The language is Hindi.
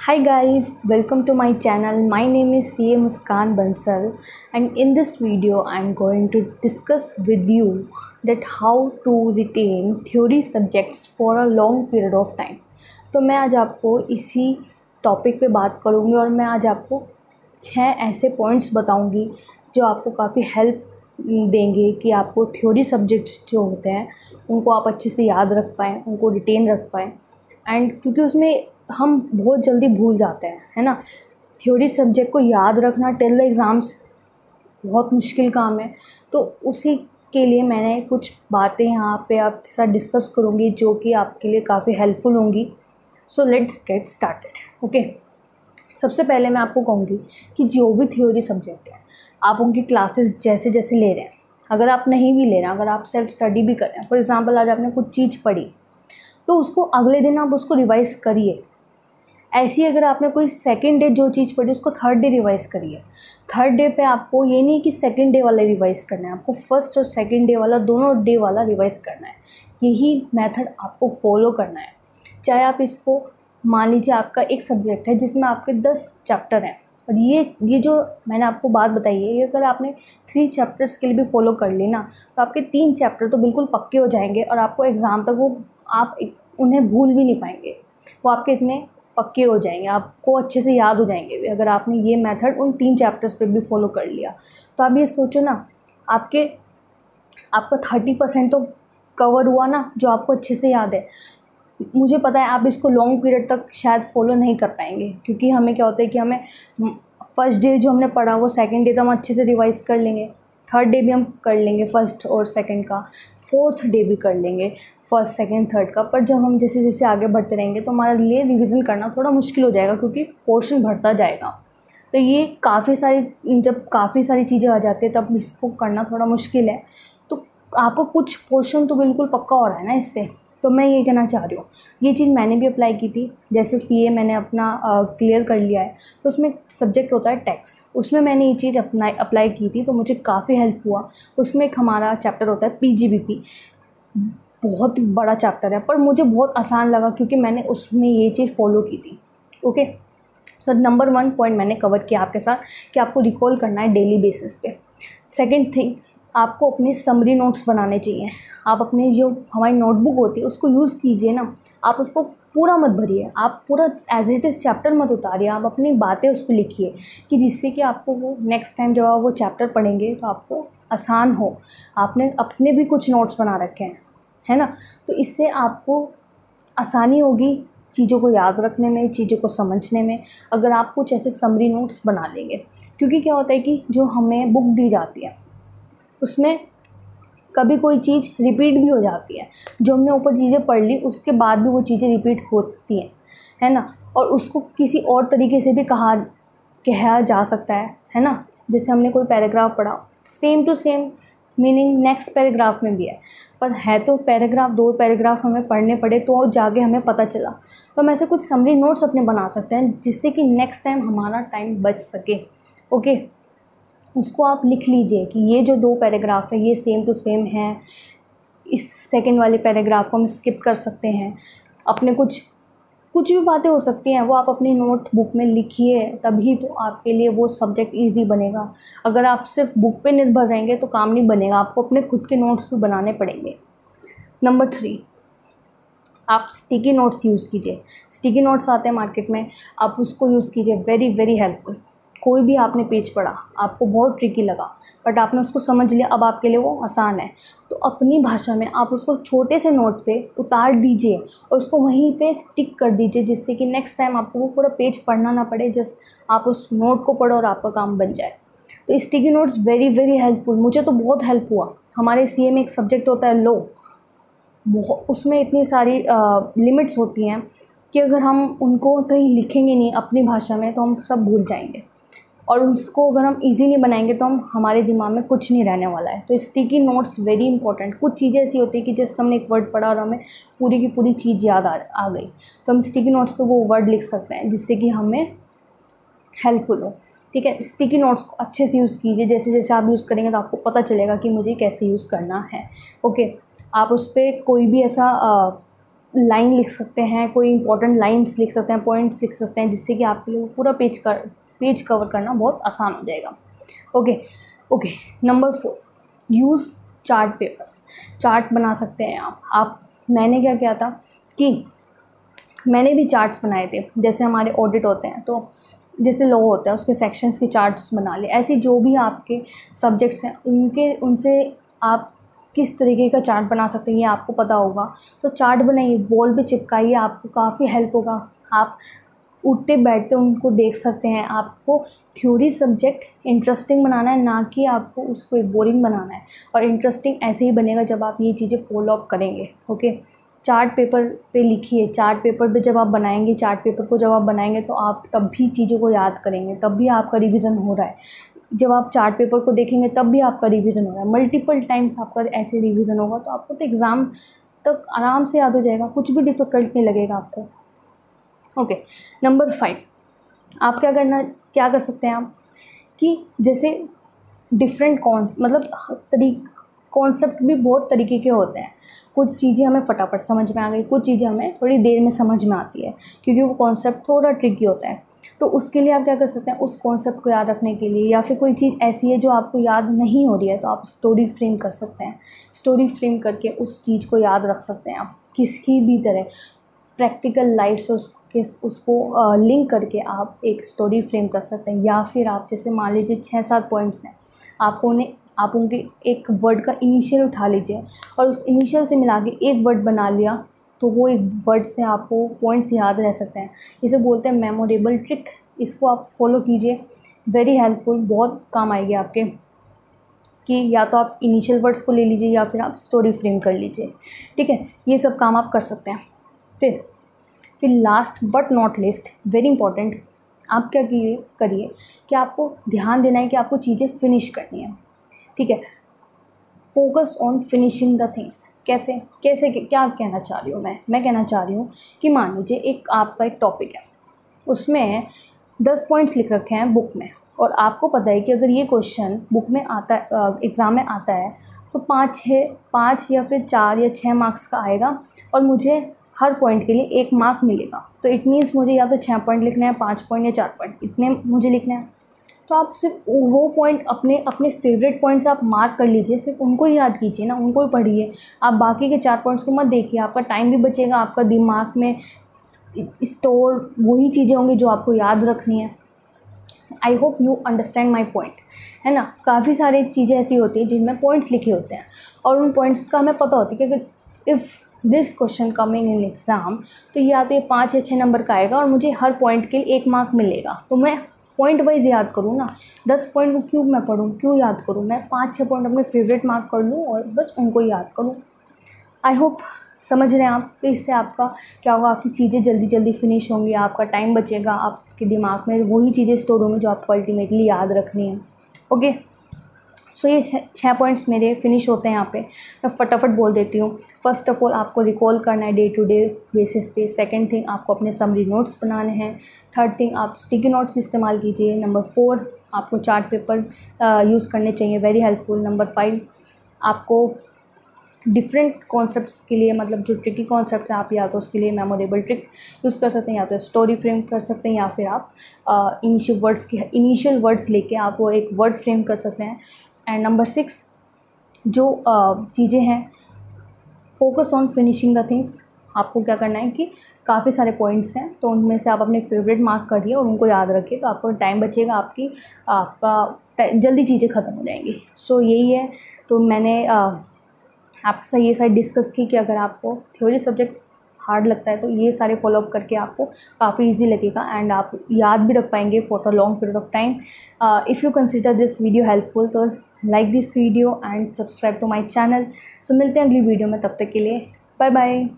Hi guys, welcome to my channel. My name is CA Muskan Bansal, and in this video I am going to discuss with you that how to retain theory subjects for a long period of time. तो मैं आज आपको इसी टॉपिक पे बात करूँगी और मैं आज आपको 6 ऐसे पॉइंट्स बताऊँगी जो आपको काफ़ी हेल्प देंगे कि आपको थ्योरी सब्जेक्ट्स जो होते हैं उनको आप अच्छे से याद रख पाएँ, उनको रिटेन रख पाएँ। एंड क्योंकि उसमें हम बहुत जल्दी भूल जाते हैं, है ना। थ्योरी सब्जेक्ट को याद रखना टिल द एग्ज़ाम्स बहुत मुश्किल काम है। तो उसी के लिए मैंने कुछ बातें यहाँ पे आपके साथ डिस्कस करूँगी जो कि आपके लिए काफ़ी हेल्पफुल होंगी। So let's get started. Okay, सबसे पहले मैं आपको कहूँगी कि जो भी थ्योरी सब्जेक्ट है आप उनकी क्लासेस जैसे जैसे ले रहे हैं, अगर आप नहीं भी ले रहे हैं, अगर आप सेल्फ स्टडी भी कर रहे हैं, फॉर एग्ज़ाम्पल आज आपने कुछ चीज़ पढ़ी तो उसको अगले दिन आप उसको रिवाइज़ करिए। ऐसी अगर आपने कोई सेकंड डे जो चीज़ पढ़ी उसको थर्ड डे रिवाइज़ करिए। थर्ड डे पे आपको ये नहीं कि सेकंड डे वाला रिवाइज़ करना है, आपको फर्स्ट और सेकंड डे वाला दोनों डे वाला रिवाइज़ करना है। यही मेथड आपको फॉलो करना है। चाहे आप इसको मान लीजिए आपका एक सब्जेक्ट है जिसमें आपके 10 चैप्टर हैं और ये जो मैंने आपको बात बताई है ये अगर आपने 3 चैप्टर्स के लिए भी फॉलो कर ली ना तो आपके 3 चैप्टर तो बिल्कुल पक्के हो जाएंगे और आपको एग्ज़ाम तक वो आप उन्हें भूल भी नहीं पाएंगे। वो आपके इतने पक्के हो जाएंगे, आपको अच्छे से याद हो जाएंगे अगर आपने ये मेथड उन 3 चैप्टर्स पे भी फॉलो कर लिया। तो आप ये सोचो ना, आपका 30% तो कवर हुआ ना, जो आपको अच्छे से याद है। मुझे पता है आप इसको लॉन्ग पीरियड तक शायद फॉलो नहीं कर पाएंगे क्योंकि हमें क्या होता है कि हमें फर्स्ट डे जो हमने पढ़ा वो सेकंड डे तो हम अच्छे से रिवाइज़ कर लेंगे, थर्ड डे भी हम कर लेंगे फर्स्ट और सेकंड का, फोर्थ डे भी कर लेंगे फर्स्ट सेकंड थर्ड का। पर जब हम जैसे जैसे आगे बढ़ते रहेंगे तो हमारे लिए रिवीजन करना थोड़ा मुश्किल हो जाएगा क्योंकि पोर्शन बढ़ता जाएगा। तो ये जब काफ़ी सारी चीज़ें आ जाती है तब इसको करना थोड़ा मुश्किल है। तो आपको कुछ पोर्शन तो बिल्कुल पक्का हो रहा है ना इससे। तो मैं ये कहना चाह रही हूँ, ये चीज़ मैंने भी अप्लाई की थी। जैसे सीए मैंने अपना क्लियर कर लिया है तो उसमें सब्जेक्ट होता है टैक्स, उसमें मैंने ये चीज़ अप्लाई की थी तो मुझे काफ़ी हेल्प हुआ। उसमें एक हमारा चैप्टर होता है पीजीबीपी, बहुत बड़ा चैप्टर है पर मुझे बहुत आसान लगा क्योंकि मैंने उसमें ये चीज़ फॉलो की थी। ओके, तो नंबर 1 पॉइंट मैंने कवर किया आपके साथ कि आपको रिकॉल करना है डेली बेसिस पे। सेकंड थिंग, आपको अपने समरी नोट्स बनाने चाहिए। आप अपने जो हमारी नोटबुक होती है उसको यूज़ कीजिए ना, आप उसको पूरा मत भरिए, आप पूरा एज इट इज़ चैप्टर मत उतारिए, आप अपनी बातें उस पर लिखिए कि जिससे कि आपको वो नेक्स्ट टाइम जब आप वो चैप्टर पढ़ेंगे तो आपको आसान हो। आपने अपने भी कुछ नोट्स बना रखे हैं, है ना, तो इससे आपको आसानी होगी चीज़ों को याद रखने में, चीज़ों को समझने में, अगर आप कुछ ऐसे समरी नोट्स बना लेंगे। क्योंकि क्या होता है कि जो हमें बुक दी जाती है उसमें कभी कोई चीज़ रिपीट भी हो जाती है, जो हमने ऊपर चीज़ें पढ़ ली उसके बाद भी वो चीज़ें रिपीट होती हैं, है ना, और उसको किसी और तरीके से भी कहा जा सकता है ना। जैसे हमने कोई पैराग्राफ पढ़ा, same to same meaning next paragraph में भी है, पर है तो पैराग्राफ 2 पैराग्राफ हमें पढ़ने पड़े तो जाके हमें पता चला। तो हम ऐसे कुछ समरी नोट्स अपने बना सकते हैं जिससे कि नेक्स्ट टाइम हमारा टाइम बच सके। ओके, उसको आप लिख लीजिए कि ये जो 2 पैराग्राफ है ये सेम टू सेम है, इस सेकंड वाले पैराग्राफ को हम स्किप कर सकते हैं। अपने कुछ भी बातें हो सकती हैं वो आप अपनी नोट बुक में लिखिए, तभी तो आपके लिए वो सब्जेक्ट इजी बनेगा। अगर आप सिर्फ बुक पे निर्भर रहेंगे तो काम नहीं बनेगा, आपको अपने खुद के नोट्स भी बनाने पड़ेंगे। नंबर 3, आप स्टिकी नोट्स यूज़ कीजिए। स्टिकी नोट्स आते हैं मार्केट में, आप उसको यूज़ कीजिए, वेरी वेरी हेल्पफुल। कोई भी आपने पेज पढ़ा, आपको बहुत ट्रिकी लगा बट आपने उसको समझ लिया, अब आपके लिए वो आसान है, तो अपनी भाषा में आप उसको छोटे से नोट पे उतार दीजिए और उसको वहीं पे स्टिक कर दीजिए जिससे कि नेक्स्ट टाइम आपको वो पूरा पेज पढ़ना ना पड़े, जस्ट आप उस नोट को पढ़ो और आपका काम बन जाए। तो sticky notes very very helpful, मुझे तो बहुत हेल्प हुआ। हमारे सीए में एक सब्जेक्ट होता है लॉ, उसमें इतनी सारी लिमिट्स होती हैं कि अगर हम उनको कहीं लिखेंगे नहीं अपनी भाषा में तो हम सब भूल जाएंगे, और उसको अगर हम इजी नहीं बनाएंगे तो हमारे दिमाग में कुछ नहीं रहने वाला है। तो स्टिकी नोट्स वेरी इंपॉर्टेंट। कुछ चीज़ें ऐसी होती है कि जस्ट हमने एक वर्ड पढ़ा और हमें पूरी की पूरी चीज़ याद आ गई, तो हम स्टिकी नोट्स पे वो वर्ड लिख सकते हैं जिससे कि हमें हेल्पफुल हो। ठीक है, स्टिकी नोट्स को अच्छे से यूज़ कीजिए, जैसे जैसे आप यूज़ करेंगे तो आपको पता चलेगा कि मुझे कैसे यूज़ करना है। ओके, आप उस पर कोई भी ऐसा लाइन लिख सकते हैं, कोई इंपॉर्टेंट लाइंस लिख सकते हैं, पॉइंट्स लिख सकते हैं, जिससे कि आपके लिए पूरा पेज कवर करना बहुत आसान हो जाएगा। Okay. Number 4, use chart papers. Chart बना सकते हैं आप। मैंने क्या किया था कि मैंने भी चार्ट्स बनाए थे। जैसे हमारे ऑडिट होते हैं तो जैसे लॉ होता है उसके सेक्शंस के चार्ट्स बना लिए। ऐसे जो भी आपके सब्जेक्ट्स हैं उनसे आप किस तरीके का चार्ट बना सकते हैं ये आपको पता होगा। तो चार्ट बनाइए, वॉल पे चिपकाइए, आपको काफ़ी हेल्प होगा। आप उठते बैठते उनको देख सकते हैं। आपको थ्योरी सब्जेक्ट इंटरेस्टिंग बनाना है, ना कि आपको उसको एक बोरिंग बनाना है। और इंटरेस्टिंग ऐसे ही बनेगा जब आप ये चीज़ें फॉलो अप करेंगे। ओके, चार्ट पेपर पे लिखिए। चार्ट पेपर पे जब आप बनाएंगे, चार्ट पेपर को जब आप बनाएंगे तो आप तब भी चीज़ों को याद करेंगे, तब भी आपका रिवीजन हो रहा है। जब आप चार्ट पेपर को देखेंगे तब भी आपका रिवीजन हो रहा है। मल्टीपल टाइम्स आपका ऐसे रिवीजन होगा तो आपको तो एग्ज़ाम तक आराम से याद हो जाएगा, कुछ भी डिफ़िकल्ट नहीं लगेगा आपको। ओके, नंबर 5, आप क्या कर सकते हैं आप कि जैसे डिफरेंट कॉन्सेप्ट भी बहुत तरीके के होते हैं। कुछ चीज़ें हमें फटाफट समझ में आ गई, कुछ चीज़ें हमें थोड़ी देर में समझ में आती है, क्योंकि वो कॉन्सेप्ट थोड़ा ट्रिकी होता है। तो उसके लिए आप क्या कर सकते हैं, उस कॉन्सेप्ट को याद रखने के लिए, या फिर कोई चीज़ ऐसी है जो आपको याद नहीं हो रही है तो आप स्टोरी फ्रेम कर सकते हैं। स्टोरी फ्रेम करके उस चीज़ को याद रख सकते हैं आप किसी भी तरह। प्रैक्टिकल लाइफ से उसको लिंक करके आप एक स्टोरी फ्रेम कर सकते हैं। या फिर आप जैसे मान लीजिए 6-7 पॉइंट्स हैं, आप उनके एक वर्ड का इनिशियल उठा लीजिए और उस इनिशियल से मिला के एक वर्ड बना लिया, तो वो एक वर्ड से आपको पॉइंट्स याद रह सकते हैं। इसे बोलते हैं मेमोरेबल ट्रिक। इसको आप फॉलो कीजिए, वेरी हेल्पफुल, बहुत काम आएगी आपके। कि या तो आप इनिशियल वर्ड्स को ले लीजिए या फिर आप स्टोरी फ्रेम कर लीजिए। ठीक है, ये सब काम आप कर सकते हैं। फिर last but not least, very important, आप क्या करिए कि आपको ध्यान देना है कि आपको चीज़ें फिनिश करनी है। ठीक है, focus on finishing the things. कैसे क्या कहना चाह रही हूँ मैं कहना चाह रही हूँ कि मान लीजिए आपका एक टॉपिक है, उसमें 10 पॉइंट्स लिख रखे हैं बुक में, और आपको पता है कि अगर ये क्वेश्चन बुक में आता है, एग्ज़ाम में आता है, तो 5 या फिर 4 या 6 मार्क्स का आएगा और मुझे हर पॉइंट के लिए 1 मार्क मिलेगा। तो इट मीन्स मुझे या तो 6 पॉइंट लिखने हैं, 5 पॉइंट या 4 पॉइंट, इतने मुझे लिखने हैं। तो आप सिर्फ वो पॉइंट अपने फेवरेट पॉइंट्स आप मार्क कर लीजिए, सिर्फ उनको ही याद कीजिए ना, उनको ही पढ़िए। आप बाकी के 4 पॉइंट्स को मत देखिए, आपका टाइम भी बचेगा, आपका दिमाग में स्टोर वही चीज़ें होंगी जो आपको याद रखनी है। I hope you understand my point, है ना। काफ़ी सारी चीज़ें ऐसी होती हैं जिनमें पॉइंट्स लिखे होते हैं और उन पॉइंट्स का हमें पता होता है कि अगर if this question coming in exam, तो या तो ये 5 या 6 नंबर का आएगा और मुझे हर पॉइंट के लिए 1 मार्क मिलेगा। तो मैं पॉइंट वाइज याद करूँ ना, 10 पॉइंट को क्यों मैं पढ़ूँ, क्यों याद करूँ, मैं 5-6 पॉइंट अपने फेवरेट मार्क कर लूँ और बस उनको याद करूँ। आई होप समझ रहे हैं आप। तो इससे आपका क्या होगा, आपकी चीज़ें जल्दी फिनिश होंगी, आपका टाइम बचेगा, आपके दिमाग में वही चीज़ें स्टोर होंगी जो आपको अल्टीमेटली याद रखनी है। ओके, सो ये 6 पॉइंट्स मेरे फिनिश होते हैं यहाँ पे। मैं फटाफट बोल देती हूँ। फर्स्ट ऑफ ऑल, आपको रिकॉल करना है डे टू डे बेसिस पे। सेकंड थिंग, आपको अपने समरी नोट्स बनाने हैं। थर्ड थिंग, आप स्टिकी नोट्स इस्तेमाल कीजिए। नंबर 4, आपको चार्ट पेपर यूज़ करने चाहिए, वेरी हेल्पफुल। नंबर 5, आपको डिफरेंट कॉन्सेप्ट्स के लिए, मतलब जो ट्रिकी कॉन्सेप्ट्स हैं, आप या तो उसके लिए मेमोरेबल ट्रिक यूज़ कर सकते हैं, या तो स्टोरी फ्रेम कर सकते हैं, या फिर आप इनिशियल वर्ड्स लेके आप वो एक वर्ड फ्रेम कर सकते हैं। एंड नंबर 6, जो चीज़ें हैं, focus on finishing the things. आपको क्या करना है कि काफ़ी सारे पॉइंट्स हैं, तो उनमें से आप अपने फेवरेट मार्क करिए और उनको याद रखिए, तो आपको टाइम बचेगा, आपका जल्दी चीज़ें ख़त्म हो जाएंगी। सो यही है। तो मैंने आपके साथ ये सारी डिस्कस की कि अगर आपको थ्योरी सब्जेक्ट हार्ड लगता है तो ये सारे फॉलो अप करके आपको काफ़ी इजी लगेगा एंड आप याद भी रख पाएंगे for the long period of time. If you consider this video helpful, तो like this video and subscribe to my channel. So मिलते हैं अगली वीडियो में, तब तक के लिए बाय बाय।